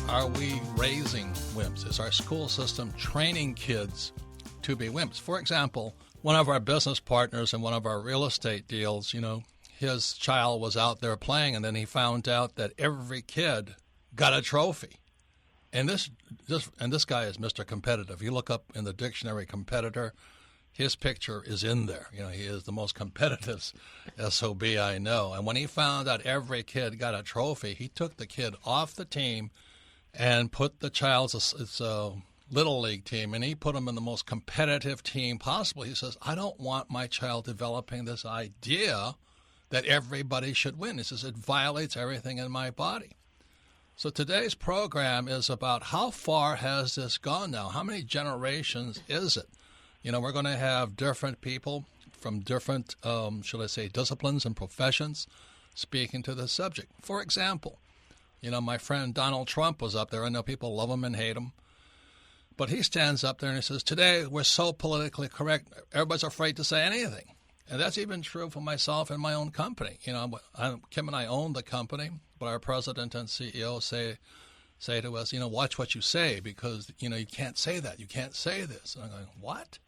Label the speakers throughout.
Speaker 1: Are we raising wimps? Is our school system training kids to be wimps? For example, one of our business partners in one of our real estate deals, his child was out there playing, and then he found out that every kid got a trophy. And this guy is Mr. Competitive. You look up in the dictionary competitor, his picture is in there. He is the most competitive SOB I know. And when he found out every kid got a trophy, he took the kid off the team and put the child's it's a little league team, and he put him in the most competitive team possible. He says, I don't want my child developing this idea that everybody should win. He says, it violates everything in my body. So today's program is about how far has this gone now? How many generations is it? We're going to have different people from different, disciplines and professions speaking to this subject. For example, my friend Donald Trump was up there. I know people love him and hate him. But he stands up there and he says, today we're so politically correct, everybody's afraid to say anything. And that's even true for myself and my own company. Kim and I own the company, but our president and CEO say to us, watch what you say because, you can't say that. You can't say this. And I'm going, what?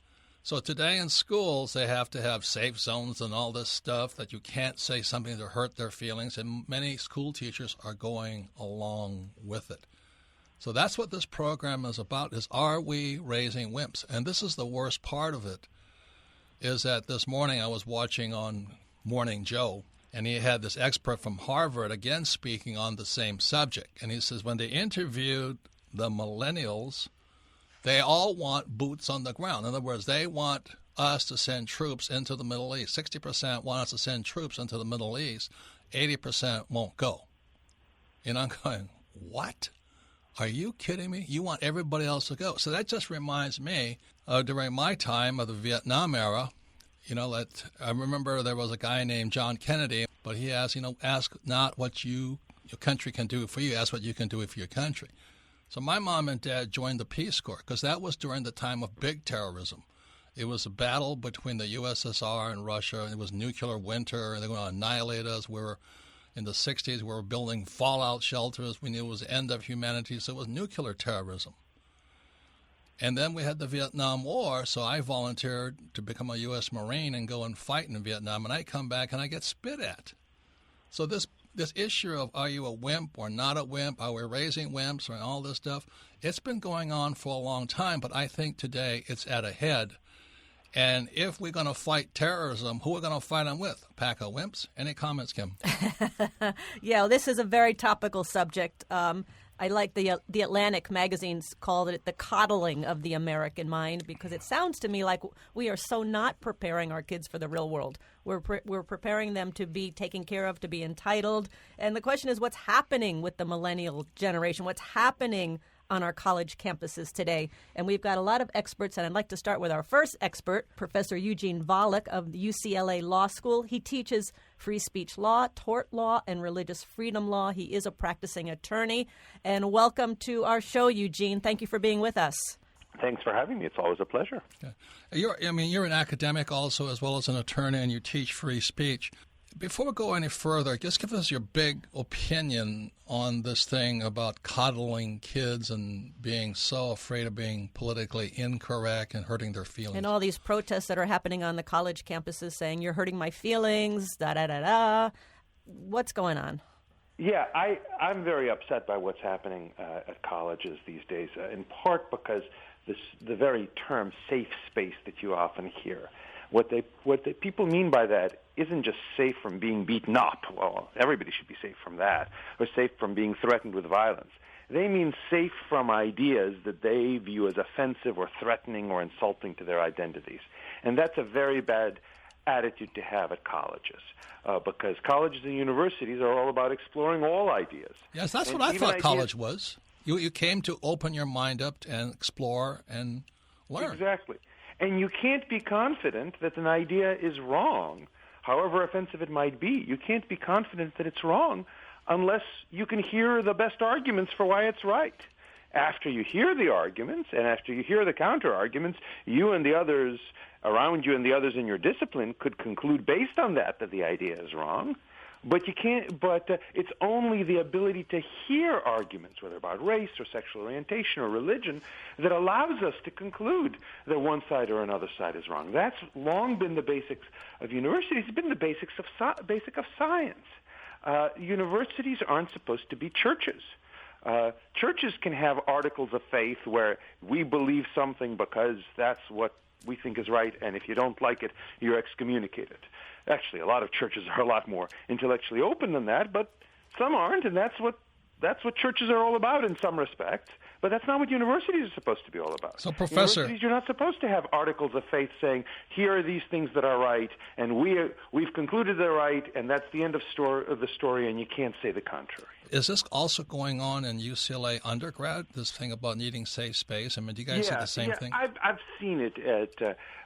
Speaker 1: So today in schools, they have to have safe zones and all this stuff that you can't say something to hurt their feelings. And many school teachers are going along with it. So that's what this program is about, is are we raising wimps? And this is the worst part of it, is that this morning I was watching on Morning Joe, and he had this expert from Harvard again speaking on the same subject. And he says when they interviewed the millennials, they all want boots on the ground. In other words, they want us to send troops into the Middle East. 60% want us to send troops into the Middle East. 80% won't go. And I'm going, what? Are you kidding me? You want everybody else to go. So that just reminds me, during my time of the Vietnam era, that I remember there was a guy named John Kennedy, but he asked, ask not what your country can do for you, ask what you can do for your country. So my mom and dad joined the Peace Corps because that was during the time of big terrorism. It was a battle between the USSR and Russia. It was nuclear winter, and they were going to annihilate us. In the 60s, we were building fallout shelters. We knew it was the end of humanity, so it was nuclear terrorism. And then we had the Vietnam War, so I volunteered to become a U.S. Marine and go and fight in Vietnam, and I come back and I get spit at. So this issue of are you a wimp or not a wimp, are we raising wimps or all this stuff, it's been going on for a long time, but I think today it's at a head. And if we're going to fight terrorism, who are we going to fight them with? A pack of wimps? Any comments, Kim?
Speaker 2: Yeah, this is a very topical subject. I like the Atlantic magazines called it the coddling of the American mind because it sounds to me like we are so not preparing our kids for the real world. We're preparing them to be taken care of, to be entitled. And the question is what's happening with the millennial generation? What's happening on our college campuses today? And we've got a lot of experts, and I'd like to start with our first expert, Professor Eugene Volokh of the UCLA Law School. He teaches free speech law, tort law, and religious freedom law. He is a practicing attorney. And welcome to our show, Eugene. Thank you for being with us.
Speaker 3: Thanks for having me. It's always a pleasure.
Speaker 1: Yeah. You're an academic also, as well as an attorney, and you teach free speech. Before we go any further, just give us your big opinion on this thing about coddling kids and being so afraid of being politically incorrect and hurting their feelings.
Speaker 2: And all these protests that are happening on the college campuses saying, you're hurting my feelings, da-da-da-da. What's going on?
Speaker 3: Yeah, I'm very upset by what's happening at colleges these days, in part because the very term safe space that you often hear. What people mean by that isn't just safe from being beaten up. Well, everybody should be safe from that, or safe from being threatened with violence. They mean safe from ideas that they view as offensive or threatening or insulting to their identities. And that's a very bad attitude to have at colleges, because colleges and universities are all about exploring all ideas.
Speaker 1: Yes, that's what I thought college was. You came to open your mind up and explore and learn.
Speaker 3: Exactly. And you can't be confident that an idea is wrong, however offensive it might be. You can't be confident that it's wrong unless you can hear the best arguments for why it's right. After you hear the arguments and after you hear the counter-arguments, you and the others around you and the others in your discipline could conclude based on that the idea is wrong. But you can't. But it's only the ability to hear arguments, whether about race or sexual orientation or religion, that allows us to conclude that one side or another side is wrong. That's long been the basics of universities. It's been the basic of science. Universities aren't supposed to be churches. Churches can have articles of faith where we believe something because that's what we think is right, and if you don't like it, you're excommunicated. Actually, a lot of churches are a lot more intellectually open than that, but some aren't, and that's what churches are all about in some respects. But that's not what universities are supposed to be all about.
Speaker 1: So, Professor,
Speaker 3: universities, you're not supposed to have articles of faith saying, here are these things that are right, and we've concluded they're right, and that's the end of the story, and you can't say the contrary.
Speaker 1: Is this also going on in UCLA undergrad, this thing about needing safe space? I mean, do you guys see the same thing?
Speaker 3: I've seen it at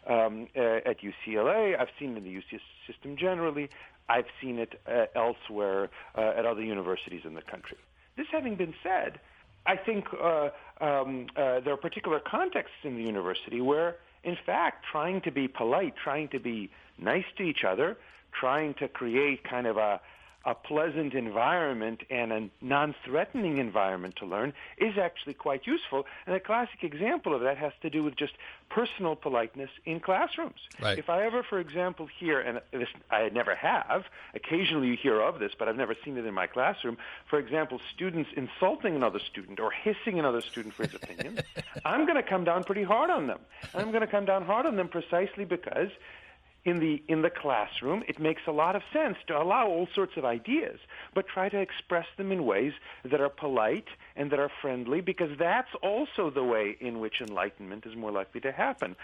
Speaker 3: UCLA. I've seen it in the UC system generally. I've seen it elsewhere at other universities in the country. This having been said, I think there are particular contexts in the university where, in fact, trying to be polite, trying to be nice to each other, trying to create kind of a pleasant environment and a non-threatening environment to learn is actually quite useful. And a classic example of that has to do with just personal politeness in classrooms.
Speaker 1: Right.
Speaker 3: If I ever, for example, hear, and this I never have, occasionally you hear of this, but I've never seen it in my classroom, for example, students insulting another student or hissing another student for his opinion, I'm going to come down pretty hard on them. I'm going to come down hard on them precisely because in the classroom, it makes a lot of sense to allow all sorts of ideas, but try to express them in ways that are polite and that are friendly, because that's also the way in which enlightenment is more likely to happen.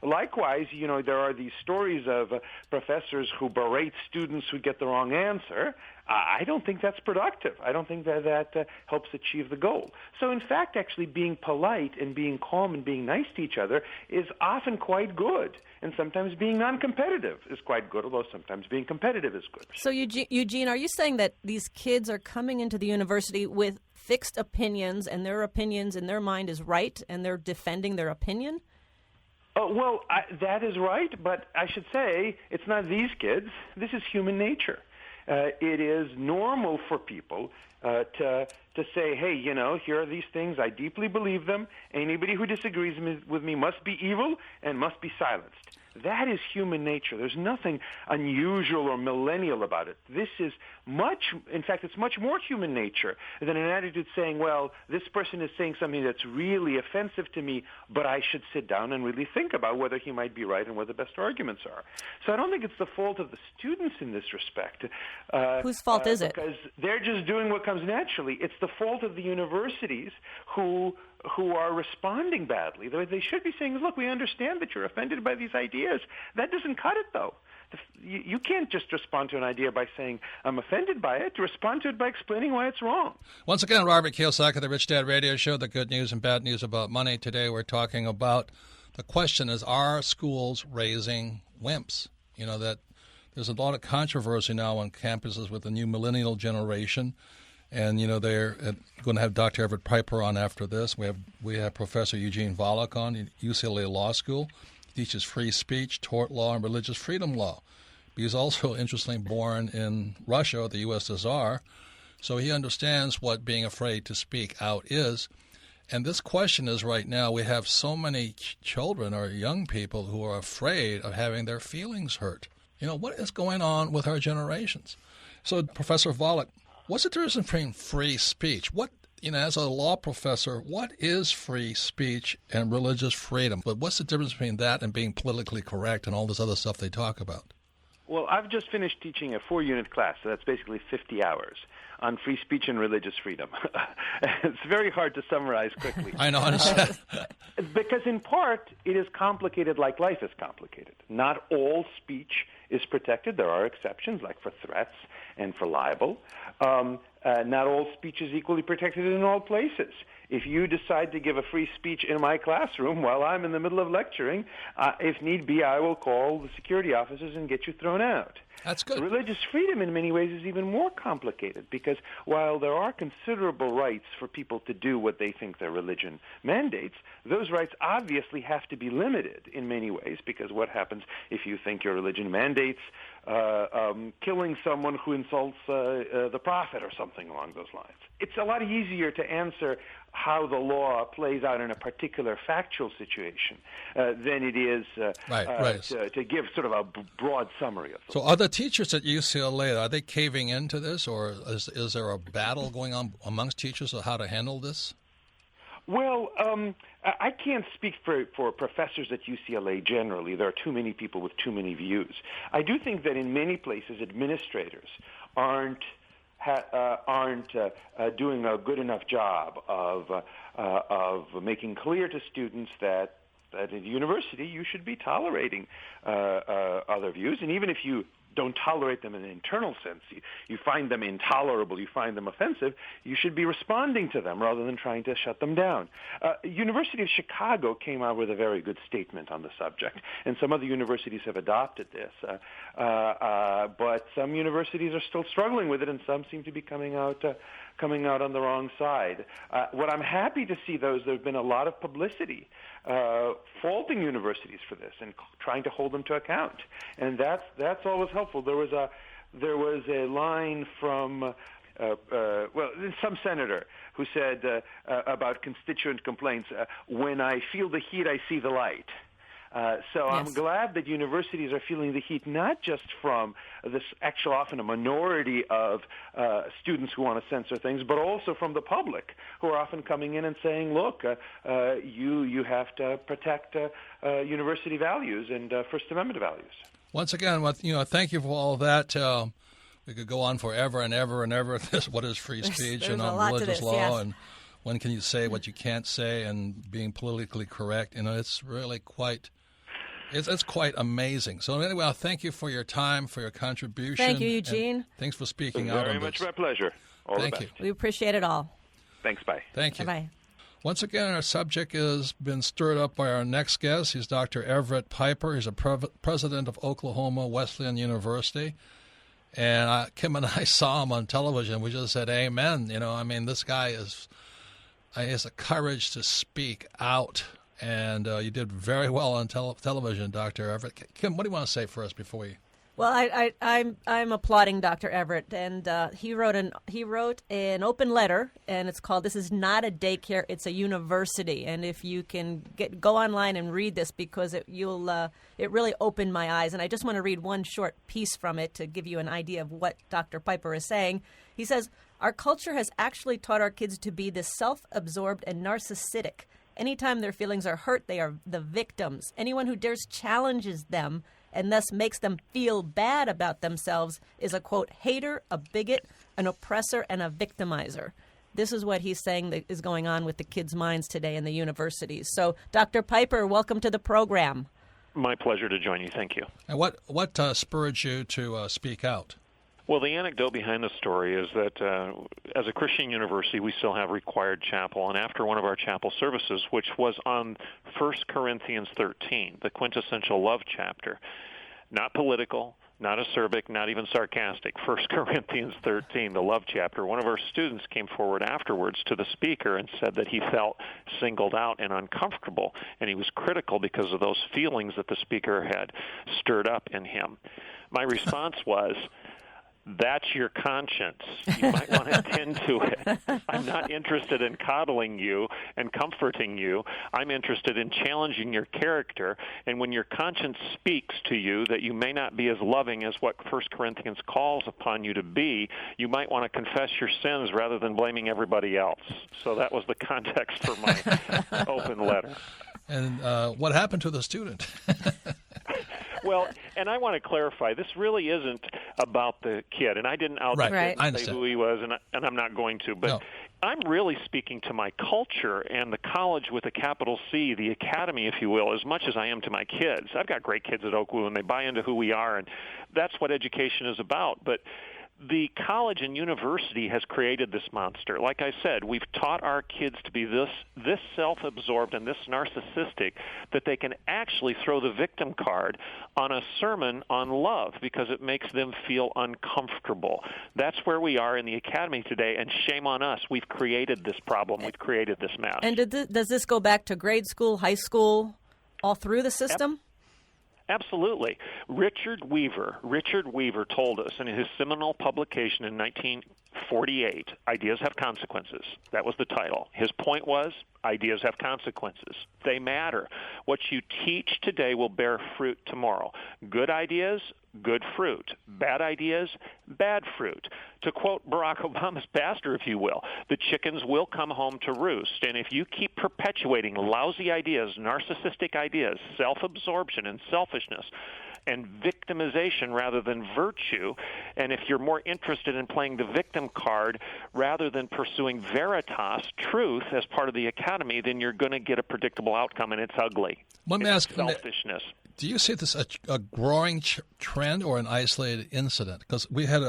Speaker 3: Likewise, there are these stories of professors who berate students who get the wrong answer. I don't think that's productive. I don't think that helps achieve the goal. So, in fact, actually being polite and being calm and being nice to each other is often quite good. And sometimes being non-competitive is quite good, although sometimes being competitive is good.
Speaker 2: So, Eugene, are you saying that these kids are coming into the university with fixed opinions, and their opinions in their mind is right, and they're defending their opinion?
Speaker 3: Well, that is right, but I should say it's not these kids. This is human nature. It is normal for people to say, hey, here are these things. I deeply believe them. Anybody who disagrees with me must be evil and must be silenced. That is human nature. There's nothing unusual or millennial about it. This is in fact, it's much more human nature than an attitude saying, well, this person is saying something that's really offensive to me, but I should sit down and really think about whether he might be right and what the best arguments are. So I don't think it's the fault of the students in this respect.
Speaker 2: Whose fault is it?
Speaker 3: Because they're just doing what comes naturally. It's the fault of the universities who are responding badly. They should be saying, look, we understand that you're offended by these ideas. That doesn't cut it, though. You can't just respond to an idea by saying, I'm offended by it. Respond to it by explaining why it's wrong.
Speaker 1: Once again, Robert Kiyosaki of the Rich Dad Radio Show, the good news and bad news about money. Today we're talking about the question is, are schools raising wimps? That there's a lot of controversy now on campuses with the new millennial generation. And, they're going to have Dr. Everett Piper on after this. We have Professor Eugene Volokh on at UCLA Law School. He teaches free speech, tort law, and religious freedom law. He's also, interestingly, born in Russia, the USSR, so he understands what being afraid to speak out is. And this question is right now, we have so many children or young people who are afraid of having their feelings hurt. What is going on with our generations? So, Professor Volokh, what's the difference between free speech? As a law professor, what is free speech and religious freedom? But what's the difference between that and being politically correct and all this other stuff they talk about?
Speaker 3: Well, I've just finished teaching a 4-unit class, so that's basically 50 hours on free speech and religious freedom. It's very hard to summarize quickly.
Speaker 1: I know, I understand.
Speaker 3: Because in part, it is complicated like life is complicated. Not all speech is protected. There are exceptions, like for threats and for libel. Not all speech is equally protected in all places. If you decide to give a free speech in my classroom while I'm in the middle of lecturing, if need be, I will call the security officers and get you thrown out.
Speaker 1: That's good.
Speaker 3: Religious freedom in many ways is even more complicated because while there are considerable rights for people to do what they think their religion mandates, those rights obviously have to be limited in many ways because what happens if you think your religion mandates killing someone who insults the prophet or something along those lines. It's a lot easier to answer how the law plays out in a particular factual situation than it is to give sort of a broad summary of the
Speaker 1: So
Speaker 3: law.
Speaker 1: are the teachers at UCLA, are they caving into this, or is there a battle going on amongst teachers of how to handle this?
Speaker 3: Well, I can't speak for professors at UCLA generally. There are too many people with too many views. I do think that in many places administrators aren't doing a good enough job of making clear to students that at a university you should be tolerating other views, and even if you don't tolerate them in an internal sense, you find them intolerable, you find them offensive, you should be responding to them rather than trying to shut them down. University of Chicago came out with a very good statement on the subject, and some other universities have adopted this, but some universities are still struggling with it, and some seem to be coming out on the wrong side. What I'm happy to see, though, is there have been a lot of publicity faulting universities for this and trying to hold them to account, and that's always helpful. There was a line from some senator who said about constituent complaints, "When I feel the heat, I see the light." So
Speaker 2: Yes.
Speaker 3: I'm glad that universities are feeling the heat, not just from this actual often a minority of students who want to censor things, but also from the public who are often coming in and saying, look, you have to protect university values and First Amendment values.
Speaker 1: Once again, thank you for all of that. We could go on forever and ever and ever. What is free speech
Speaker 2: There's
Speaker 1: and
Speaker 2: a
Speaker 1: on
Speaker 2: lot to
Speaker 1: religious
Speaker 2: this,
Speaker 1: law
Speaker 2: yes.
Speaker 1: and when can you say what you can't say and being politically correct. It's really quite... It's quite amazing. So anyway, thank you for your time, for your contribution.
Speaker 2: Thank you, Eugene.
Speaker 1: Thanks for speaking out on this.
Speaker 3: Very much my pleasure. All
Speaker 1: Thank
Speaker 3: the
Speaker 1: you.
Speaker 3: best.
Speaker 2: We appreciate it all.
Speaker 3: Thanks, bye.
Speaker 1: Thank you.
Speaker 2: Bye-bye.
Speaker 1: Once again, our subject has been stirred up by our next guest. He's Dr. Everett Piper. He's a president of Oklahoma Wesleyan University. And Kim and I saw him on television. We just said, amen. This guy has the courage to speak out. And you did very well on television, Dr. Everett. Kim, what do you want to say first before we...
Speaker 2: Well, I'm applauding Dr. Everett, and he wrote an open letter, and it's called "This is not a daycare; it's a university." And if you can go online and read this, because it really opened my eyes. And I just want to read one short piece from it to give you an idea of what Dr. Piper is saying. He says, "Our culture has actually taught our kids to be this self-absorbed and narcissistic. Anytime their feelings are hurt, they are the victims. Anyone who dares challenges them and thus makes them feel bad about themselves is a, quote, hater, a bigot, an oppressor, and a victimizer." This is what he's saying that is going on with the kids' minds today in the universities. So, Dr. Piper, welcome to the program.
Speaker 4: My pleasure to join you. Thank you.
Speaker 1: And what spurred you to speak out?
Speaker 4: Well, the anecdote behind the story is that as a Christian university, we still have required chapel. And after one of our chapel services, which was on 1 Corinthians 13, the quintessential love chapter, not political, not acerbic, not even sarcastic, 1 Corinthians 13, the love chapter, one of our students came forward afterwards to the speaker and said that he felt singled out and uncomfortable, and he was critical because of those feelings that the speaker had stirred up in him. My response was, that's your conscience. You might want to attend to it. I'm not interested in coddling you and comforting you. I'm interested in challenging your character. And when your conscience speaks to you that you may not be as loving as what 1 Corinthians calls upon you to be, you might want to confess your sins rather than blaming everybody else. So that was the context for my open letter.
Speaker 1: And what happened to the student?
Speaker 4: Well, and I want to clarify, this really isn't about the kid, and I didn't
Speaker 2: Right.
Speaker 4: say who he was, and I'm not going to, but
Speaker 1: No.
Speaker 4: I'm really speaking to my culture and the college with a capital C, the academy, if you will, as much as I am to my kids. I've got great kids at Oakwood, and they buy into who we are, and that's what education is about. But the college and university has created this monster. Like I said, we've taught our kids to be this self-absorbed and this narcissistic that they can actually throw the victim card on a sermon on love because it makes them feel uncomfortable. That's where we are in the academy today, and shame on us. We've created this problem. We've created this mess.
Speaker 2: And does this go back to grade school, high school, all through the system?
Speaker 4: Absolutely. Richard Weaver told us in his seminal publication in 1948, Ideas Have Consequences. That was the title. His point was, ideas have consequences. They matter. What you teach today will bear fruit tomorrow. Good ideas, good fruit. Bad ideas, bad fruit. To quote Barack Obama's pastor, if you will, the chickens will come home to roost. And if you keep perpetuating lousy ideas, narcissistic ideas, self-absorption and selfishness, and victimization rather than virtue, and if you're more interested in playing the victim card rather than pursuing veritas, truth, as part of the academy, then you're going to get a predictable outcome, and it's ugly.
Speaker 1: Let me ask,
Speaker 4: selfishness.
Speaker 1: Do you see this a growing trend or an isolated incident? Because we had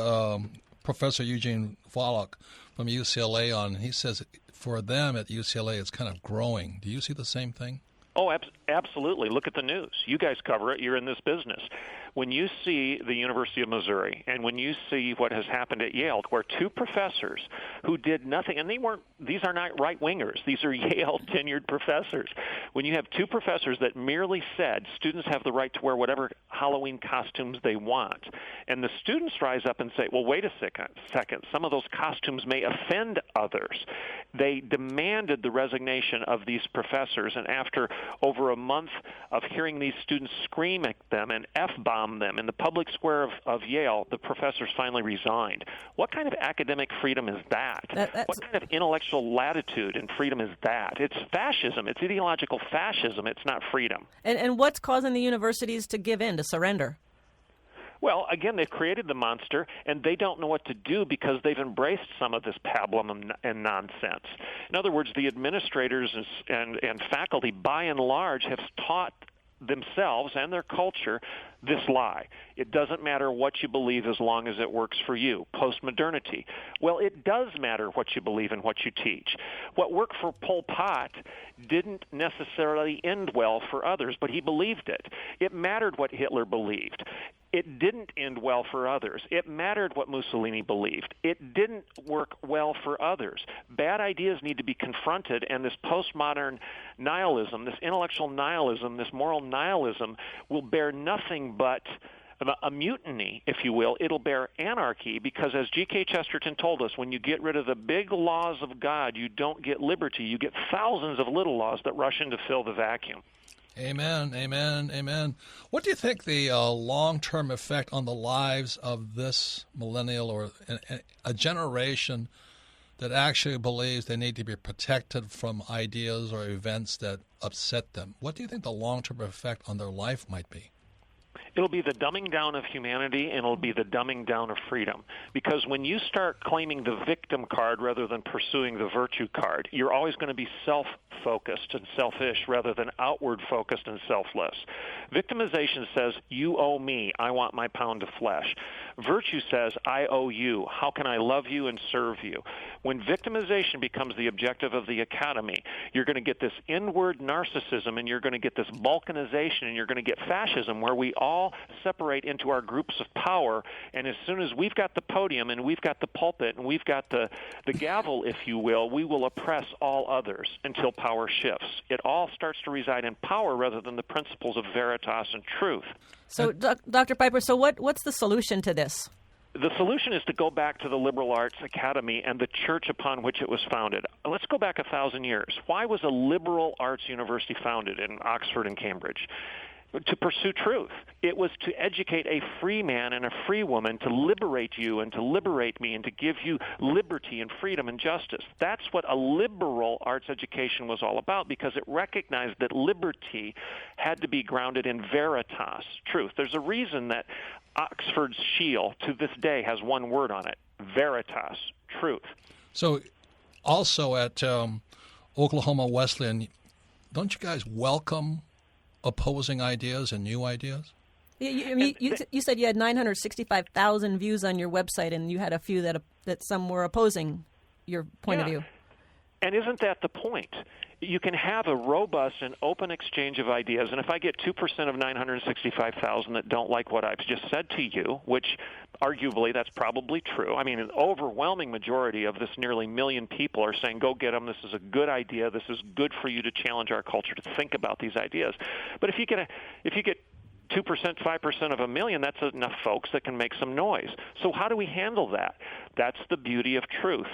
Speaker 1: Professor Eugene Volokh from UCLA on, and he says for them at UCLA it's kind of growing. Do you see the same thing?
Speaker 4: Oh, absolutely. Look at the news. You guys cover it. You're in this business. When you see the University of Missouri and when you see what has happened at Yale, where two professors who did nothing, and these are not right-wingers. These are Yale tenured professors. When you have two professors that merely said students have the right to wear whatever Halloween costumes they want, and the students rise up and say, well, wait a second, some of those costumes may offend others. They demanded the resignation of these professors, and after over a month of hearing these students scream at them and F-bomb them in the public square of Yale, the professors finally resigned. What kind of academic freedom is that? What kind of intellectual latitude and freedom is that? It's fascism. It's ideological fascism. It's not freedom.
Speaker 2: And what's causing the universities to give in, to surrender?
Speaker 4: Well, again, they've created the monster, and they don't know what to do because they've embraced some of this pablum and nonsense. In other words, the administrators and faculty, by and large, have taught themselves and their culture this lie. It doesn't matter what you believe as long as it works for you. Postmodernity. Well, it does matter what you believe and what you teach. What worked for Pol Pot didn't necessarily end well for others, but he believed it. It mattered what Hitler believed. It didn't end well for others. It mattered what Mussolini believed. It didn't work well for others. Bad ideas need to be confronted, and this postmodern nihilism, this intellectual nihilism, this moral nihilism will bear nothing but a mutiny, if you will. It'll bear anarchy because, as G.K. Chesterton told us, when you get rid of the big laws of God, you don't get liberty. You get thousands of little laws that rush in to fill the vacuum.
Speaker 1: Amen, amen, amen. What do you think the long-term effect on the lives of this millennial or a generation that actually believes they need to be protected from ideas or events that upset them? What do you think the long-term effect on their life might be?
Speaker 4: It'll be the dumbing down of humanity, and it'll be the dumbing down of freedom. Because when you start claiming the victim card rather than pursuing the virtue card, you're always going to be self-focused and selfish rather than outward-focused and selfless. Victimization says, you owe me, I want my pound of flesh. Virtue says, I owe you, how can I love you and serve you? When victimization becomes the objective of the academy, you're going to get this inward narcissism, and you're going to get this balkanization, and you're going to get fascism, where we all separate into our groups of power, and as soon as we've got the podium and we've got the pulpit and we've got the gavel, if you will, we will oppress all others until power shifts. It all starts to reside in power rather than the principles of veritas and truth.
Speaker 2: So, Dr. Piper, so what's the solution to this?
Speaker 4: The solution is to go back to the Liberal Arts Academy and the church upon which it was founded. Let's go back 1,000 years. Why was a liberal arts university founded in Oxford and Cambridge? To pursue truth. It was to educate a free man and a free woman, to liberate you and to liberate me and to give you liberty and freedom and justice. That's what a liberal arts education was all about, because it recognized that liberty had to be grounded in veritas, truth. There's a reason that Oxford's shield to this day has one word on it, veritas, truth.
Speaker 1: So also at Oklahoma Wesleyan, don't you guys welcome opposing ideas and new ideas?
Speaker 2: You said you had 965,000 views on your website, and you had a few that some were opposing your point of view.
Speaker 4: And isn't that the point? You can have a robust and open exchange of ideas, and if I get 2% of 965,000 that don't like what I've just said to you, which arguably that's probably true. I mean, an overwhelming majority of this nearly million people are saying, go get them, this is a good idea, this is good for you to challenge our culture to think about these ideas. But if you get 2%, 5% of a million, that's enough folks that can make some noise. So how do we handle that? That's the beauty of truth.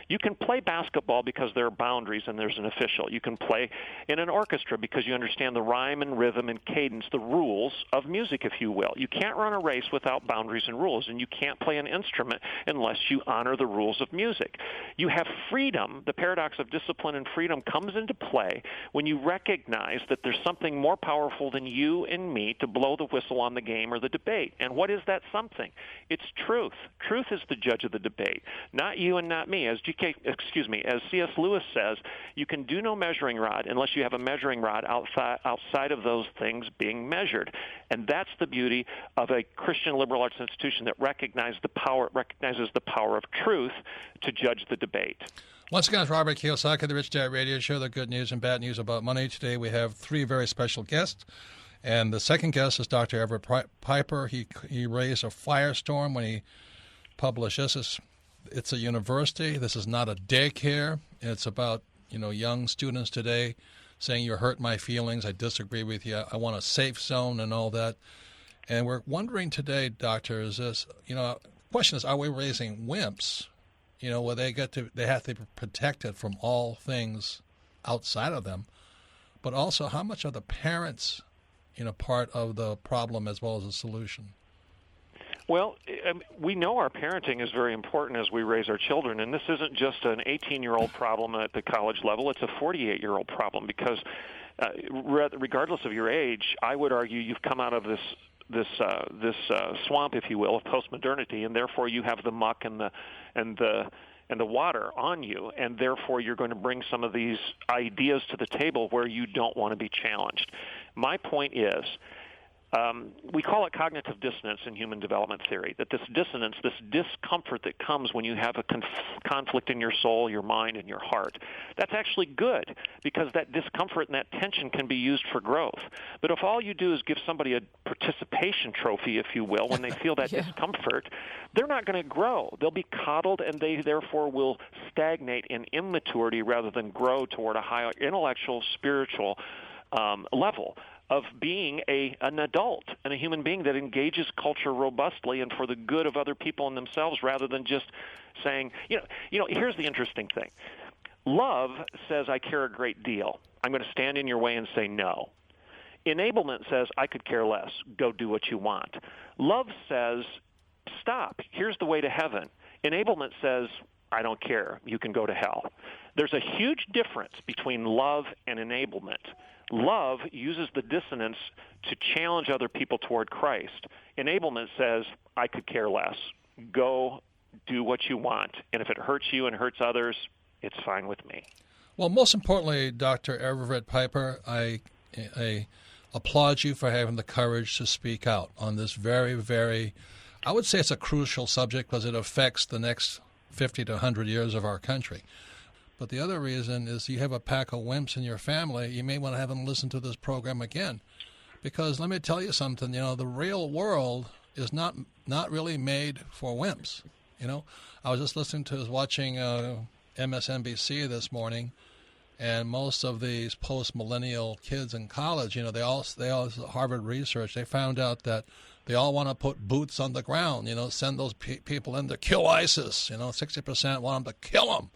Speaker 4: You can play basketball because there are boundaries and there's an official. You can play in an orchestra because you understand the rhyme and rhythm and cadence, the rules of music, if you will. You can't run a race without boundaries and rules, and you can't play an instrument unless you honor the rules of music. You have freedom. The paradox of discipline and freedom comes into play when you recognize that there's something more powerful than you and me to blow the whistle on the game or the debate. And what is that something? It's truth. Truth is the judge of the debate, not you and not me. As C.S. Lewis says, you can do no measuring rod unless you have a measuring rod outside of those things being measured. And that's the beauty of a Christian liberal arts institution that recognizes the power of truth to judge the debate.
Speaker 1: Once again, it's Robert Kiyosaki, the Rich Dad Radio Show, the good news and bad news about money. Today we have three very special guests. And the second guest is Dr. Everett Piper. He raised a firestorm when he published this. It's a university. This is not a daycare. It's about, young students today saying, you hurt my feelings. I disagree with you. I want a safe zone and all that. And we're wondering today, Doctor, is this, question is, are we raising wimps, where they have to be protected from all things outside of them, but also how much are the parents, part of the problem as well as the solution?
Speaker 4: Well, we know our parenting is very important as we raise our children, and this isn't just an 18-year-old problem at the college level. It's a 48-year-old problem because regardless of your age, I would argue you've come out of this swamp, if you will, of postmodernity, and therefore you have the muck and the water on you, and therefore you're going to bring some of these ideas to the table where you don't want to be challenged. My point is, we call it cognitive dissonance in human development theory, that this dissonance, this discomfort that comes when you have a conflict in your soul, your mind, and your heart, that's actually good because that discomfort and that tension can be used for growth. But if all you do is give somebody a participation trophy, if you will, when they feel that discomfort, they're not going to grow. They'll be coddled, and they therefore will stagnate in immaturity rather than grow toward a higher intellectual, spiritual level of being an adult and a human being that engages culture robustly and for the good of other people and themselves rather than just saying, here's the interesting thing. Love says, I care a great deal. I'm going to stand in your way and say no. Enablement says, I could care less. Go do what you want. Love says, stop. Here's the way to heaven. Enablement says, I don't care. You can go to hell. There's a huge difference between love and enablement. Love uses the dissonance to challenge other people toward Christ. Enablement says, I could care less. Go do what you want. And if it hurts you and hurts others, it's fine with me.
Speaker 1: Well, most importantly, Dr. Everett Piper, I applaud you for having the courage to speak out on this very, very, I would say it's a crucial subject because it affects the next 50 to 100 years of our country. But the other reason is you have a pack of wimps in your family. You may want to have them listen to this program again. Because let me tell you something, the real world is not really made for wimps. I was just watching MSNBC this morning, and most of these post-millennial kids in college, they all Harvard research, they found out that they all want to put boots on the ground, send those people in to kill ISIS. 60% want them to kill them.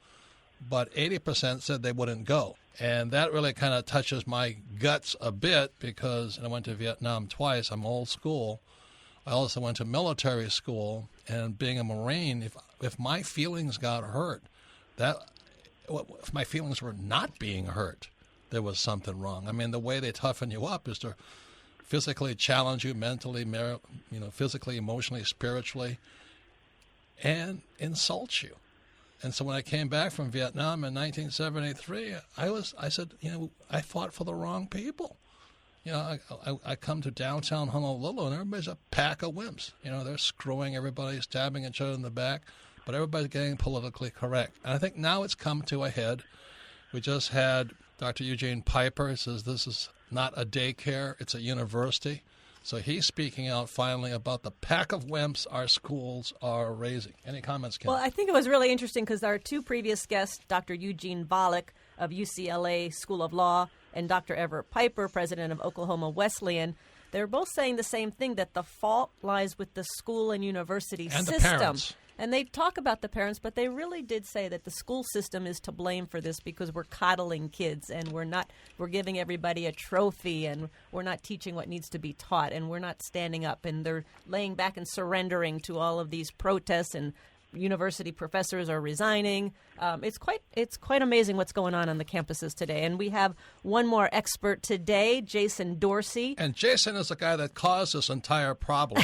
Speaker 1: But 80% said they wouldn't go. And that really kind of touches my guts a bit because I went to Vietnam twice. I'm old school. I also went to military school. And being a Marine, if my feelings got hurt, if my feelings were not being hurt, there was something wrong. I mean, the way they toughen you up is to physically challenge you mentally, physically, emotionally, spiritually, and insult you. And so when I came back from Vietnam in 1973, I said, I fought for the wrong people. I come to downtown Honolulu, and everybody's a pack of wimps. They're screwing everybody, stabbing each other in the back, but everybody's getting politically correct. And I think now it's come to a head. We just had Dr. Eugene Piper. He says this is not a daycare, it's a university. So he's speaking out finally about the pack of wimps our schools are raising. Any comments, Ken?
Speaker 2: Well, I think it was really interesting because our two previous guests, Dr. Eugene Volokh of UCLA School of Law and Dr. Everett Piper, president of Oklahoma Wesleyan, they're both saying the same thing, that the fault lies with the school and university
Speaker 1: and
Speaker 2: system.
Speaker 1: The parents.
Speaker 2: And they talk about the parents, but they really did say that the school system is to blame for this because we're coddling kids and we're giving everybody a trophy and we're not teaching what needs to be taught and we're not standing up, and they're laying back and surrendering to all of these protests, and university professors are resigning. It's quite amazing what's going on the campuses today. And we have one more expert today, Jason Dorsey.
Speaker 1: And Jason is the guy that caused this entire problem.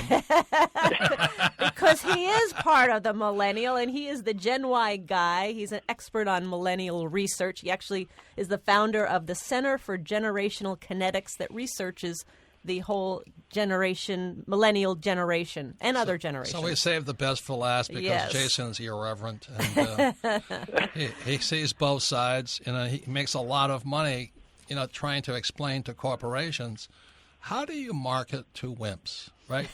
Speaker 2: Because he is part of the millennial, and he is the Gen Y guy. He's an expert on millennial research. He actually is the founder of the Center for Generational Kinetics that researches the whole millennial generation, and other generations.
Speaker 1: So we saved the best for last because
Speaker 2: Yes.
Speaker 1: Jason's irreverent, and he sees both sides. He makes a lot of money, trying to explain to corporations, how do you market to wimps, right?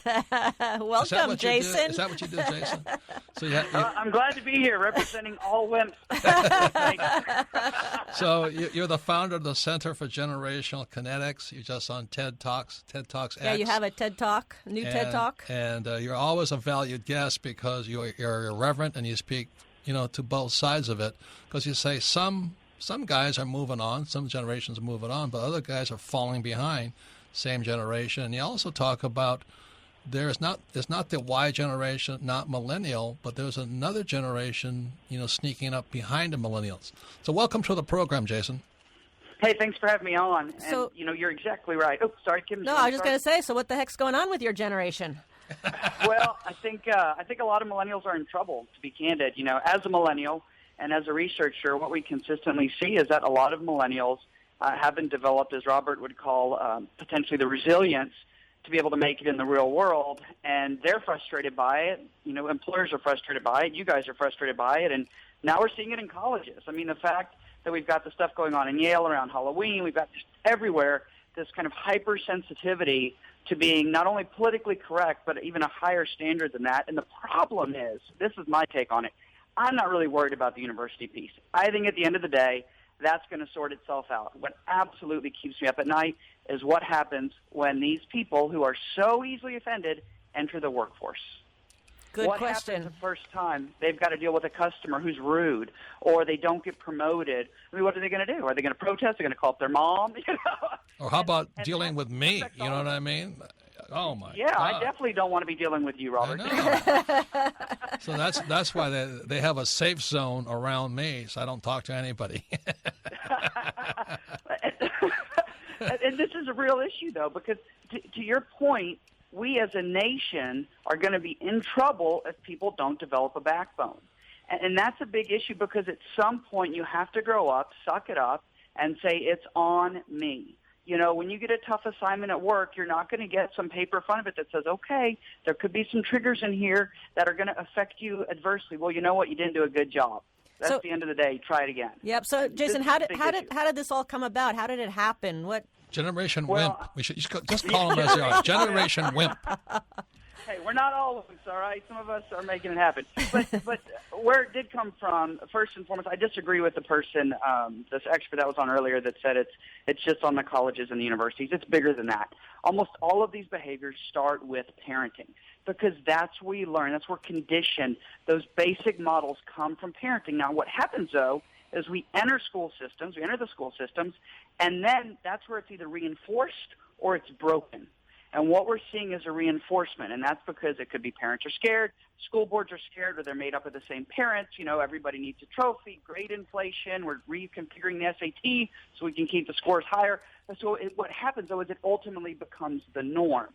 Speaker 2: Welcome, Jason.
Speaker 1: Is that what you do, Jason? So
Speaker 5: I'm glad to be here representing all wimps.
Speaker 1: So you're the founder of the Center for Generational Kinetics. You're just on TED Talks X.
Speaker 2: Yeah, you have a TED Talk, TED Talk.
Speaker 1: And you're always a valued guest because you're irreverent and you speak, to both sides of it. Because you say some guys are moving on, some generations are moving on, but other guys are falling behind, same generation. And you also talk about it's not the Y generation, not millennial, but there's another generation, sneaking up behind the millennials. So welcome to the program, Jason.
Speaker 5: Hey, thanks for having me on. And,
Speaker 2: So-
Speaker 5: you're exactly right. Oh, sorry, Kim.
Speaker 2: No, I was just going to say, so what the heck's going on with your generation?
Speaker 5: Well, I think a lot of millennials are in trouble, to be candid. As a millennial and as a researcher, what we consistently see is that a lot of millennials haven't developed, as Robert would call, potentially the resilience to be able to make it in the real world, and they're frustrated by it. Employers are frustrated by it. You guys are frustrated by it, and now we're seeing it in colleges. I mean, the fact that we've got the stuff going on in Yale around Halloween, we've got just everywhere this kind of hypersensitivity to being not only politically correct, but even a higher standard than that. And the problem is, this is my take on it, I'm not really worried about the university piece. I think at the end of the day, that's going to sort itself out. What absolutely keeps me up at night is what happens when these people who are so easily offended enter the workforce.
Speaker 2: Good
Speaker 5: what
Speaker 2: question.
Speaker 5: happens the first time they've got to deal with a customer who's rude, or they don't get promoted? I mean, what are they going to do? Are they going to protest? They're going to call up their mom?
Speaker 1: Or how about dealing with me? You know what I mean? Oh my!
Speaker 5: Yeah,
Speaker 1: God.
Speaker 5: I definitely don't want to be dealing with you, Robert.
Speaker 1: I know. So that's why they have a safe zone around me, so I don't talk to anybody.
Speaker 5: And this is a real issue, though, because to your point, we as a nation are going to be in trouble if people don't develop a backbone. And that's a big issue because at some point you have to grow up, suck it up, and say, it's on me. When you get a tough assignment at work, you're not going to get some paper in front of it that says, okay, there could be some triggers in here that are going to affect you adversely. Well, you know what? You didn't do a good job. That's the end of the day. Try it again.
Speaker 2: Yep. So, Jason, how did this all come about? How did it happen? What?
Speaker 1: Generation Wimp. We should just call them as they are. Generation Wimp.
Speaker 5: Hey, we're not all of us, all right? Some of us are making it happen. But where it did come from, first and foremost, I disagree with the person, this expert that was on earlier that said it's just on the colleges and the universities. It's bigger than that. Almost all of these behaviors start with parenting because that's where we learn. That's where condition, those basic models come from parenting. Now, what happens, though, is we enter the school systems, and then that's where it's either reinforced or it's broken. And what we're seeing is a reinforcement, and that's because it could be parents are scared, school boards are scared, or they're made up of the same parents. Everybody needs a trophy, grade inflation. We're reconfiguring the SAT so we can keep the scores higher. So what happens, though, is it ultimately becomes the norm.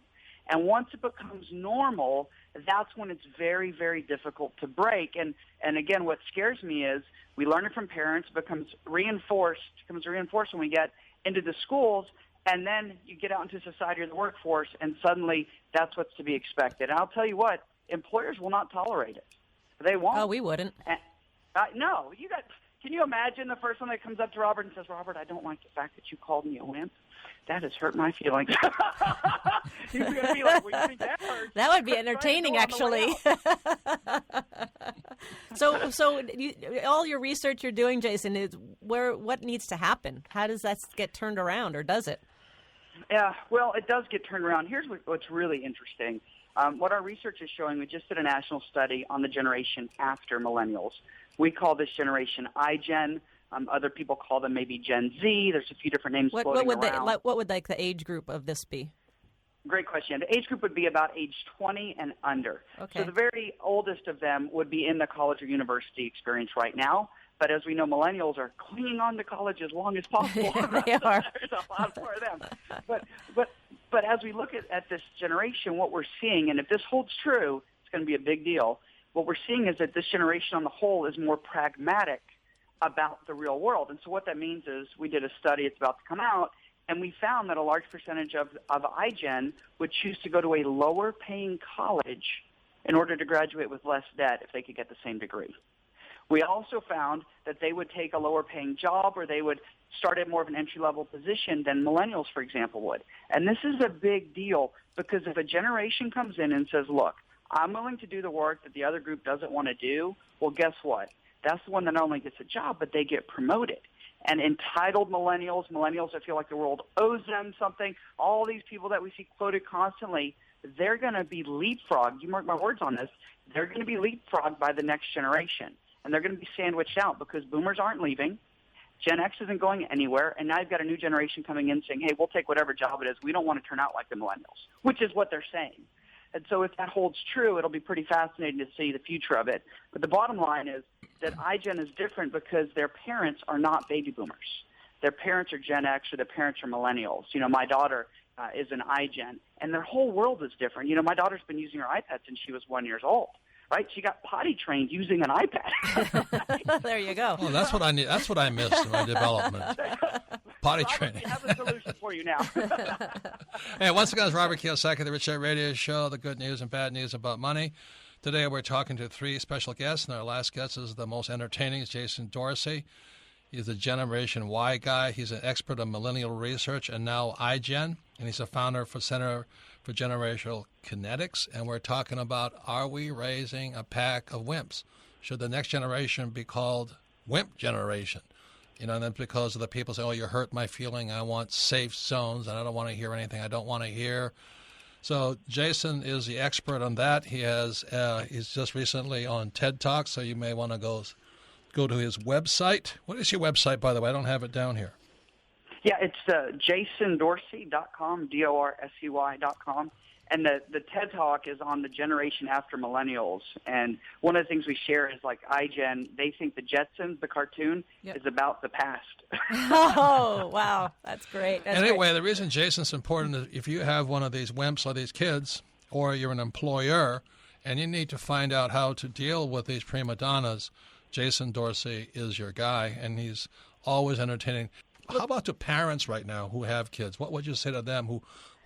Speaker 5: And once it becomes normal, that's when it's very, very difficult to break. And again, what scares me is we learn it from parents, becomes reinforced when we get into the schools, and then you get out into society or the workforce, and suddenly that's what's to be expected. And I'll tell you what, employers will not tolerate it. They won't.
Speaker 2: Oh, we wouldn't.
Speaker 5: No, can you imagine the first one that comes up to Robert and says, Robert, I don't like the fact that you called me a wimp. That has hurt my feelings. He's going to be like, well, you think that hurts?
Speaker 2: That would be entertaining, actually. So all your research you're doing, Jason, is what needs to happen? How does that get turned around, or does it?
Speaker 5: Yeah, well, it does get turned around. Here's what's really interesting. What our research is showing, we just did a national study on the generation after millennials. We call this generation iGen. Other people call them maybe Gen Z. There's a few different names floating around.
Speaker 2: What would the age group of this be?
Speaker 5: Great question. The age group would be about age 20 and under.
Speaker 2: Okay.
Speaker 5: So the very oldest of them would be in the college or university experience right now. But as we know, millennials are clinging on to college as long as possible.
Speaker 2: They are.
Speaker 5: There's a lot more of them. But as we look at this generation, what we're seeing, and if this holds true, it's going to be a big deal. What we're seeing is that this generation on the whole is more pragmatic about the real world. And so what that means is we did a study, it's about to come out, and we found that a large percentage of iGen would choose to go to a lower-paying college in order to graduate with less debt if they could get the same degree. We also found that they would take a lower-paying job or they would start at more of an entry-level position than millennials, for example, would. And this is a big deal because if a generation comes in and says, look, I'm willing to do the work that the other group doesn't want to do, well, guess what? That's the one that not only gets a job, but they get promoted. And entitled millennials that feel like the world owes them something, all these people that we see quoted constantly, they're going to be leapfrogged. You mark my words on this. They're going to be leapfrogged by the next generation. And they're going to be sandwiched out because boomers aren't leaving. Gen X isn't going anywhere. And now you've got a new generation coming in saying, hey, we'll take whatever job it is. We don't want to turn out like the millennials, which is what they're saying. And so if that holds true, it'll be pretty fascinating to see the future of it. But the bottom line is that iGen is different because their parents are not baby boomers. Their parents are Gen X or their parents are millennials. You know, my daughter is an iGen, and their whole world is different. You know, my daughter's been using her iPad since she was 1 year old. Right, she got potty trained using an iPad.
Speaker 2: There you go.
Speaker 1: Oh, that's what I need. That's what I missed in my development. Potty training.
Speaker 5: I have a solution for you now.
Speaker 1: Hey, once again, it's Robert Kiyosaki, the Rich Dad Radio Show, the good news and bad news about money. Today we're talking to three special guests, and our last guest is the most entertaining, is Jason Dorsey. He's a Generation Y guy. He's an expert on millennial research and now iGen, and he's a founder for Center for Generational Kinetics. And we're talking about, are we raising a pack of wimps? Should the next generation be called wimp generation? You know, and then because of the people say, oh, you hurt my feeling, I want safe zones, and I don't want to hear anything I don't want to hear. So Jason is the expert on that. He's just recently on TED Talk, so you may want to go to his website. What is your website, by the way? I don't have it down here.
Speaker 5: Yeah, it's jasondorsey.com, DORSEY.com. And the TED Talk is on the generation after millennials. And one of the things we share is like iGen, they think the Jetsons, the cartoon, is about the past.
Speaker 2: Oh, wow. That's great.
Speaker 1: Anyway, the reason Jason's important is if you have one of these wimps or these kids, or you're an employer, and you need to find out how to deal with these prima donnas, Jason Dorsey is your guy, and he's always entertaining. How about to parents right now who have kids? What would you say to them who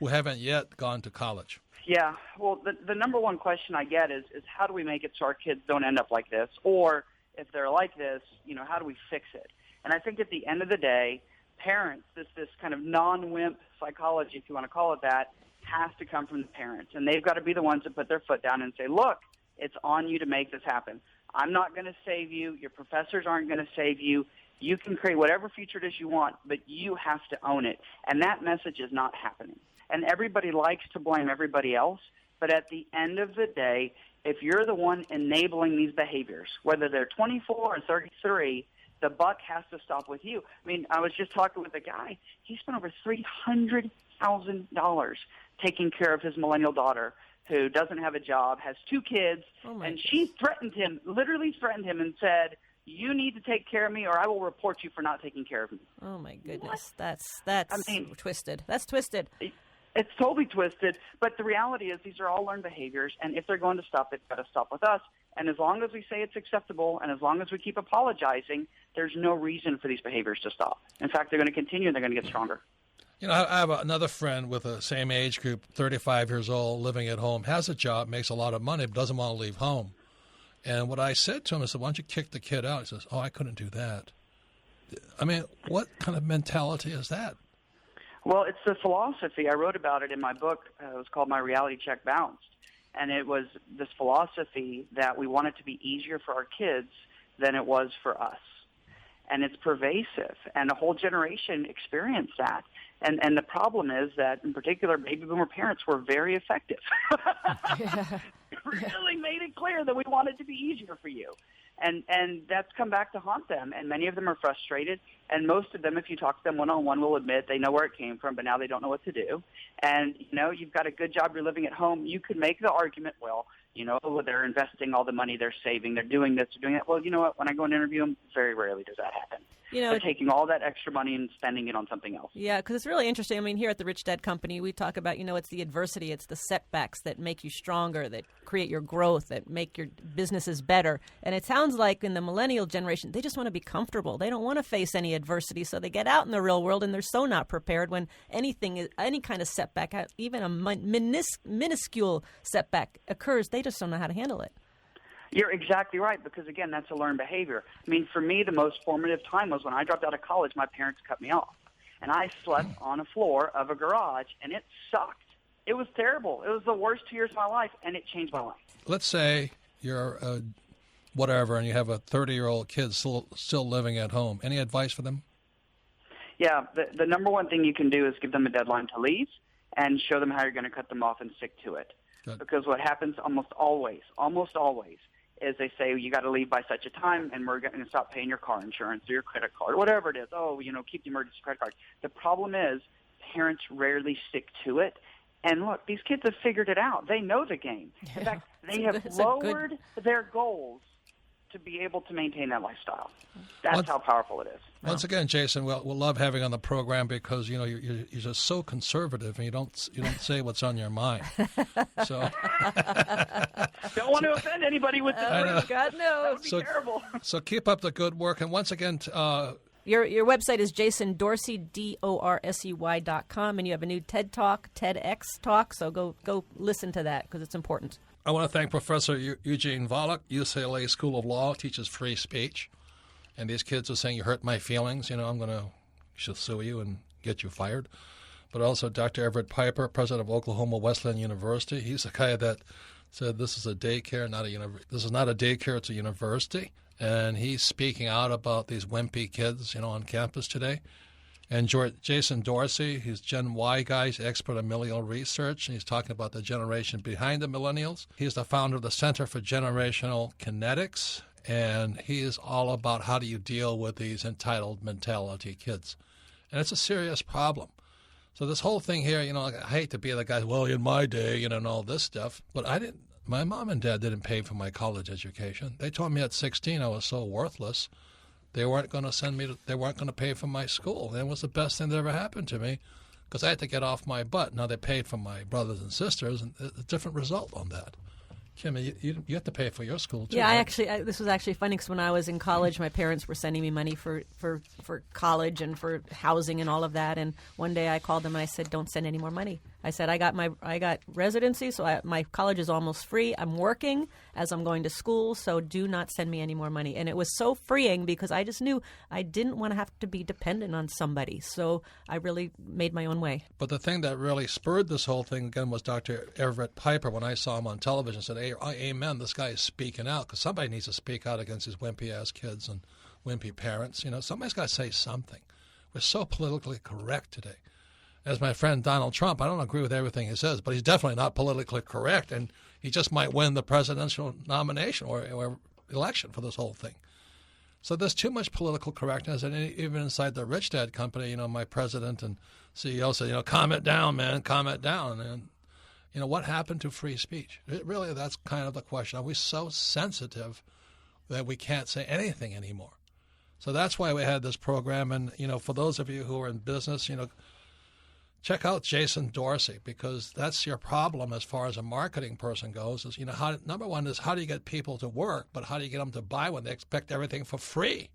Speaker 1: haven't yet gone to college?
Speaker 5: Yeah, well, the number one question I get is how do we make it so our kids don't end up like this? Or if they're like this, you know, how do we fix it? And I think at the end of the day, parents, this kind of non-wimp psychology, if you want to call it that, has to come from the parents. And they've got to be the ones that put their foot down and say, look, it's on you to make this happen. I'm not going to save you. Your professors aren't going to save you. You can create whatever future it is you want, but you have to own it. And that message is not happening. And everybody likes to blame everybody else, but at the end of the day, if you're the one enabling these behaviors, whether they're 24 or 33, the buck has to stop with you. I mean, I was just talking with a guy. He spent over $300,000 taking care of his millennial daughter who doesn't have a job, has 2 kids, and she literally threatened him and said, you need to take care of me or I will report you for not taking care of me.
Speaker 2: Oh, my goodness. That's twisted. That's twisted.
Speaker 5: It's totally twisted, but the reality is these are all learned behaviors, and if they're going to stop, they've got to stop with us. And as long as we say it's acceptable and as long as we keep apologizing, there's no reason for these behaviors to stop. In fact, they're going to continue and they're going to get stronger.
Speaker 1: You know, I have another friend with the same age group, 35 years old, living at home, has a job, makes a lot of money, but doesn't want to leave home. And what I said to him, I said, why don't you kick the kid out? He says, oh, I couldn't do that. I mean, what kind of mentality is that?
Speaker 5: Well, it's the philosophy. I wrote about it in my book. It was called My Reality Check Bounced. And it was this philosophy that we want it to be easier for our kids than it was for us. and it's pervasive, and a whole generation experienced that. And the problem is that, in particular, baby boomer parents were very effective. Really made it clear that we want it to be easier for you. And that's come back to haunt them, and many of them are frustrated, and most of them, if you talk to them one-on-one, will admit they know where it came from, but now they don't know what to do. And, you've got a good job, you're living at home. You could make the argument, well, they're investing all the money they're saving, they're doing this, they're doing that. Well, you know what? When I go and interview them, very rarely does that happen. They're taking all that extra money and spending it on something else.
Speaker 2: Yeah, because it's really interesting. I mean, here at the Rich Dad Company, we talk about, it's the adversity, it's the setbacks that make you stronger, that create your growth, that make your businesses better. And it sounds like in the millennial generation, they just want to be comfortable. They don't want to face any adversity, so they get out in the real world, and they're so not prepared when any kind of setback, even a minuscule setback occurs. They just don't know how to handle it.
Speaker 5: You're exactly right, because, again, that's a learned behavior. I mean, for me, the most formative time was when I dropped out of college. My parents cut me off, and I slept on a floor of a garage, and it sucked. It was terrible. It was the worst 2 years of my life, and it changed my life.
Speaker 1: Let's say you're whatever, and you have a 30-year-old kid still living at home. Any advice for them?
Speaker 5: Yeah, the number one thing you can do is give them a deadline to leave and show them how you're going to cut them off and stick to it. Good. Because what happens almost always, is they say, you got to leave by such a time, and we're going to stop paying your car insurance or your credit card, whatever it is. Oh, keep the emergency credit card. The problem is parents rarely stick to it. And look, these kids have figured it out. They know the game. In fact, they have lowered their goals to be able to maintain that lifestyle. That's how powerful it is.
Speaker 1: Once again, Jason, we'll love having you on the program because you're just so conservative and you don't say what's on your mind. So
Speaker 5: don't want to offend anybody with this.
Speaker 2: God knows.
Speaker 5: That would be terrible.
Speaker 1: So keep up the good work, and once again.
Speaker 2: Your website is JasonDorsey, DORSEY.com, and you have a new TEDx talk, so go listen to that because it's important.
Speaker 1: I want to thank Professor Eugene Volokh, UCLA School of Law, teaches free speech. And these kids are saying, you hurt my feelings, she'll sue you and get you fired. But also Dr. Everett Piper, president of Oklahoma Wesleyan University. He's the guy that said this is a daycare, not a university. This is not a daycare, it's a university. And he's speaking out about these wimpy kids, on campus today. And Jason Dorsey, he's Gen Y guy, he's expert on millennial research, and he's talking about the generation behind the millennials. He's the founder of the Center for Generational Kinetics, and he is all about how do you deal with these entitled mentality kids. And it's a serious problem. So this whole thing here, I hate to be the guy, well, in my day, and all this stuff, but my mom and dad didn't pay for my college education. They told me at 16 I was so worthless. They weren't going to they weren't going to pay for my school. And it was the best thing that ever happened to me because I had to get off my butt. Now they paid for my brothers and sisters, and a different result on that. Kimmy, you have to pay for your school, too.
Speaker 2: Yeah,
Speaker 1: right?
Speaker 2: This was actually funny because when I was in college, my parents were sending me money for college and for housing and all of that. And one day I called them and I said, don't send any more money. I said, I got residency, so my college is almost free. I'm working as I'm going to school, so do not send me any more money. And it was so freeing because I just knew I didn't want to have to be dependent on somebody. So I really made my own way.
Speaker 1: But the thing that really spurred this whole thing, again, was Dr. Everett Piper. When I saw him on television, I said, hey, amen, this guy is speaking out because somebody needs to speak out against these wimpy-ass kids and wimpy parents. Somebody's got to say something. We're so politically correct today. As my friend Donald Trump, I don't agree with everything he says, but he's definitely not politically correct, and he just might win the presidential nomination or election for this whole thing. So there's too much political correctness, and even inside the Rich Dad Company, my president and CEO said, calm it down, man, calm it down. And, what happened to free speech? Really, that's kind of the question. Are we so sensitive that we can't say anything anymore? So that's why we had this program, and, for those of you who are in business, check out Jason Dorsey because that's your problem as far as a marketing person goes. Is number one is how do you get people to work, but how do you get them to buy when they expect everything for free?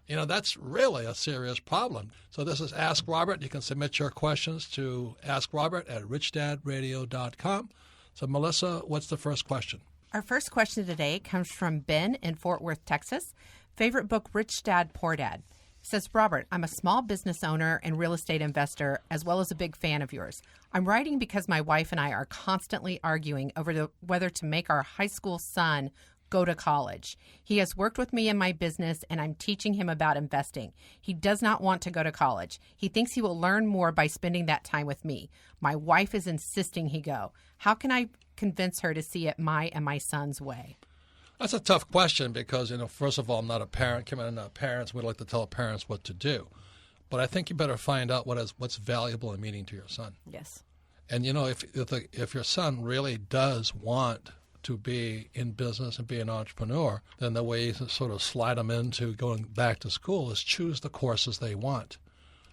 Speaker 1: That's really a serious problem. So this is Ask Robert. You can submit your questions to AskRobert@richdadradio.com. So Melissa, what's the first question?
Speaker 6: Our first question today comes from Ben in Fort Worth, Texas. Favorite book, Rich Dad, Poor Dad. Says, Robert, I'm a small business owner and real estate investor, as well as a big fan of yours. I'm writing because my wife and I are constantly arguing over whether to make our high school son go to college. He has worked with me in my business, and I'm teaching him about investing. He does not want to go to college. He thinks he will learn more by spending that time with me. My wife is insisting he go. How can I convince her to see it my and my son's way?
Speaker 1: That's a tough question because, first of all, I'm not a parent. Kim and I'm not parents. We like to tell parents what to do. But I think you better find out what's valuable and meaning to your son.
Speaker 2: Yes.
Speaker 1: And, if your son really does want to be in business and be an entrepreneur, then the way you sort of slide them into going back to school is choose the courses they want.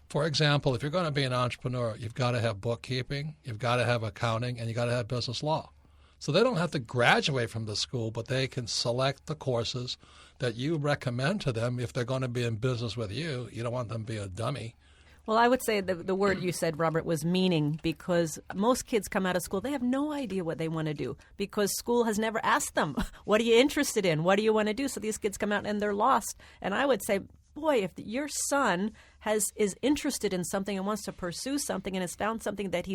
Speaker 1: For example, if you're going to be an entrepreneur, you've got to have bookkeeping, you've got to have accounting, and you've got to have business law. So they don't have to graduate from the school, but they can select the courses that you recommend to them if they're going to be in business with you. You don't want them to be a dummy.
Speaker 2: Well, I would say the word you said, Robert, was meaning, because most kids come out of school, they have no idea what they want to do because school has never asked them, what are you interested in? What do you want to do? So these kids come out and they're lost. And I would say, boy, if your son is interested in something and wants to pursue something and has found something that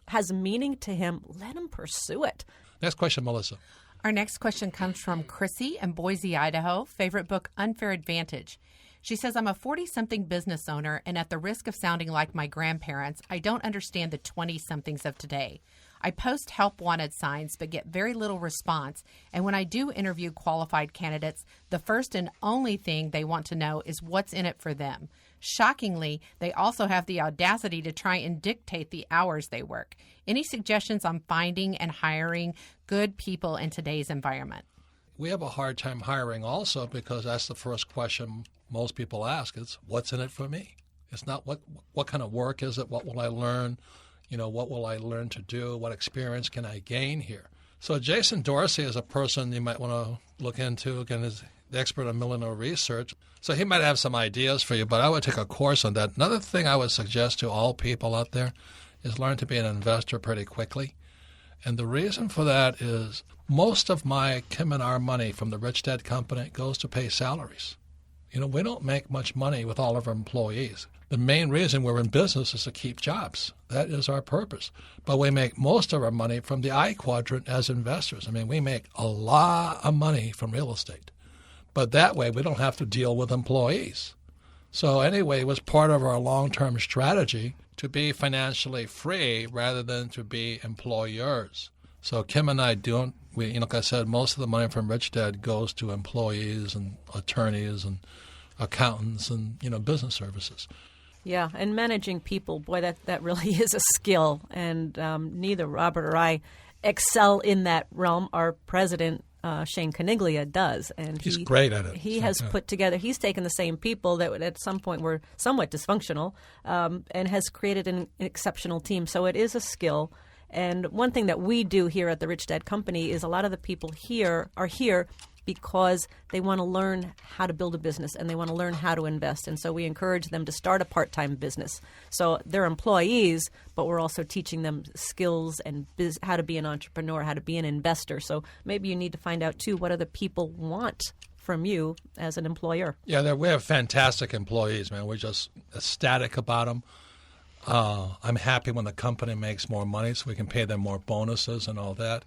Speaker 2: has meaning to him, let him pursue it.
Speaker 1: Next question, Melissa.
Speaker 6: Our next question comes from Chrissy in Boise, Idaho. Favorite book, Unfair Advantage. She says, I'm a 40-something business owner, and at the risk of sounding like my grandparents, I don't understand the 20-somethings of today. I post help wanted signs but get very little response, and when I do interview qualified candidates, the first and only thing they want to know is what's in it for them. Shockingly, they also have the audacity to try and dictate the hours they work. Any suggestions on finding and hiring good people in today's environment?
Speaker 1: We have a hard time hiring also because that's the first question most people ask is, what's in it for me? It's not what kind of work is it? What will I learn? What will I learn to do? What experience can I gain here? So Jason Dorsey is a person you might want to look into. Again, is the expert on millennial research. So he might have some ideas for you, but I would take a course on that. Another thing I would suggest to all people out there is learn to be an investor pretty quickly. And the reason for that is most of my Kim and our money from the Rich Dad Company goes to pay salaries. We don't make much money with all of our employees. The main reason we're in business is to keep jobs. That is our purpose. But we make most of our money from the I quadrant as investors. We make a lot of money from real estate. But that way we don't have to deal with employees. So anyway, it was part of our long-term strategy to be financially free rather than to be employers. So Kim and I like I said, most of the money from Rich Dad goes to employees and attorneys and accountants and, business services.
Speaker 2: Yeah, and managing people, boy, that really is a skill. And neither Robert or I excel in that realm. Our president, Shane Caniglia, does. And
Speaker 1: he's great at it.
Speaker 2: He has put together, he's taken the same people that at some point were somewhat dysfunctional and has created an exceptional team. So it is a skill. And one thing that we do here at the Rich Dad Company is a lot of the people here are here because they want to learn how to build a business and they want to learn how to invest. And so we encourage them to start a part-time business. So they're employees, but we're also teaching them skills and how to be an entrepreneur, how to be an investor. So maybe you need to find out, too, what other people want from you as an employer.
Speaker 1: Yeah, we have fantastic employees, man. We're just ecstatic about them. I'm happy when the company makes more money so we can pay them more bonuses and all that.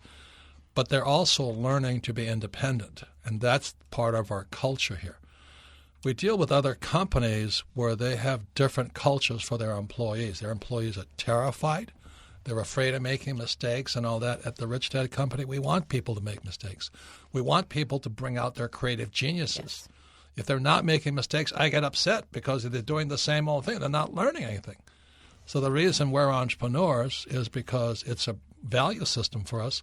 Speaker 1: But they're also learning to be independent, and that's part of our culture here. We deal with other companies where they have different cultures for their employees. Their employees are terrified. They're afraid of making mistakes and all that. At the Rich Dad Company, we want people to make mistakes. We want people to bring out their creative geniuses. Yes. If they're not making mistakes, I get upset because they're doing the same old thing. They're not learning anything. So the reason we're entrepreneurs is because it's a value system for us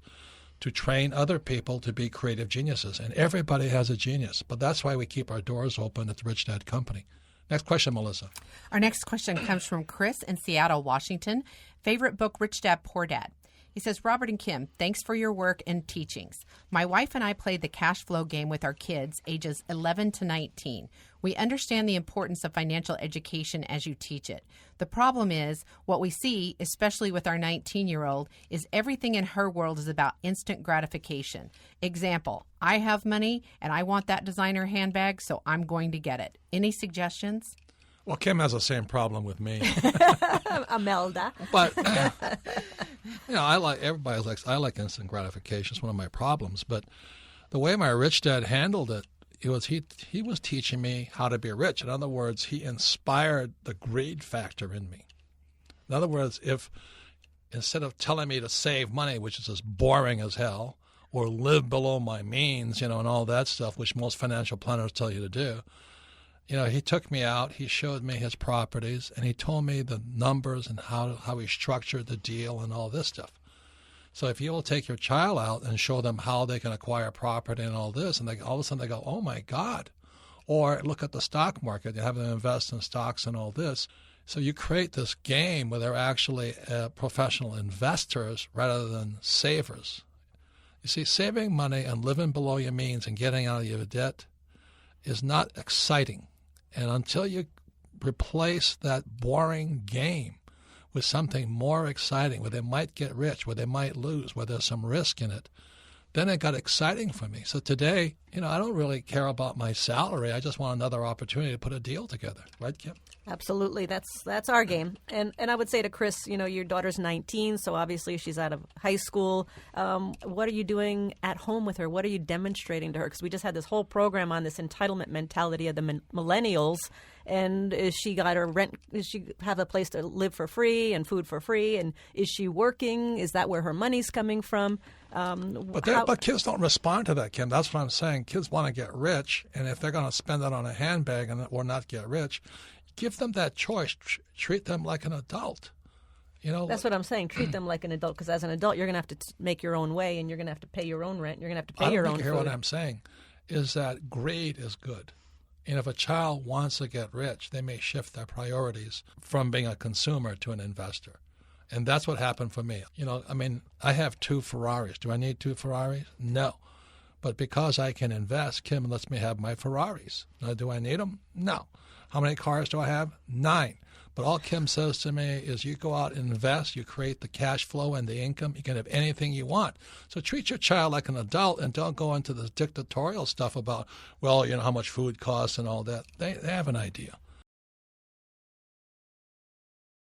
Speaker 1: to train other people to be creative geniuses. And everybody has a genius. But that's why we keep our doors open at the Rich Dad Company. Next question, Melissa.
Speaker 6: Our next question comes from Chris in Seattle, Washington. Favorite book, Rich Dad, Poor Dad. He says, Robert and Kim, thanks for your work and teachings. My wife and I played the cash flow game with our kids, ages 11 to 19. We understand the importance of financial education as you teach it. The problem is, what we see, especially with our 19-year-old, is everything in her world is about instant gratification. Example, I have money and I want that designer handbag, so I'm going to get it. Any suggestions?
Speaker 1: Well, Kim has the same problem with me.
Speaker 2: Imelda.
Speaker 1: But, I like instant gratification. It's one of my problems. But The way my rich dad handled it, he was teaching me how to be rich. In other words, he inspired the greed factor in me. In other words, if instead of telling me to save money, which is as boring as hell, or live below my means, and all that stuff, which most financial planners tell you to do, he took me out, he showed me his properties, and he told me the numbers and how he structured the deal and all this stuff. So if you will take your child out and show them how they can acquire property and all this, and all of a sudden they go, oh, my God. Or look at the stock market. You have them invest in stocks and all this. So you create this game where they're actually professional investors rather than savers. You see, saving money and living below your means and getting out of your debt is not exciting. And until you replace that boring game with something more exciting, where they might get rich, where they might lose, where there's some risk in it, then it got exciting for me. So today, I don't really care about my salary. I just want another opportunity to put a deal together. Right, Kim?
Speaker 2: Absolutely. That's our game. And I would say to Chris, your daughter's 19, so obviously she's out of high school. What are you doing at home with her? What are you demonstrating to her? Because we just had this whole program on this entitlement mentality of the millennials. And is she got her rent? Does she have a place to live for free and food for free? And is she working? Is that where her money's coming from?
Speaker 1: But kids don't respond to that, Kim. That's what I'm saying. Kids want to get rich, and if they're going to spend that on a handbag or not get rich, give them that choice. Treat them like an adult.
Speaker 2: That's what I'm saying. Treat them like an adult, because as an adult, you're going to have to make your own way, and you're going to have to pay your own rent. You're going to have to pay your own food.
Speaker 1: I don't think you hear what I'm saying is that greed is good. And if a child wants to get rich, they may shift their priorities from being a consumer to an investor. And that's what happened for me. I have 2 Ferraris. Do I need 2 Ferraris? No. But because I can invest, Kim lets me have my Ferraris. Now, do I need them? No. How many cars do I have? 9. But all Kim says to me is you go out and invest, you create the cash flow and the income, you can have anything you want. So treat your child like an adult and don't go into this dictatorial stuff about, how much food costs and all that. They have an idea.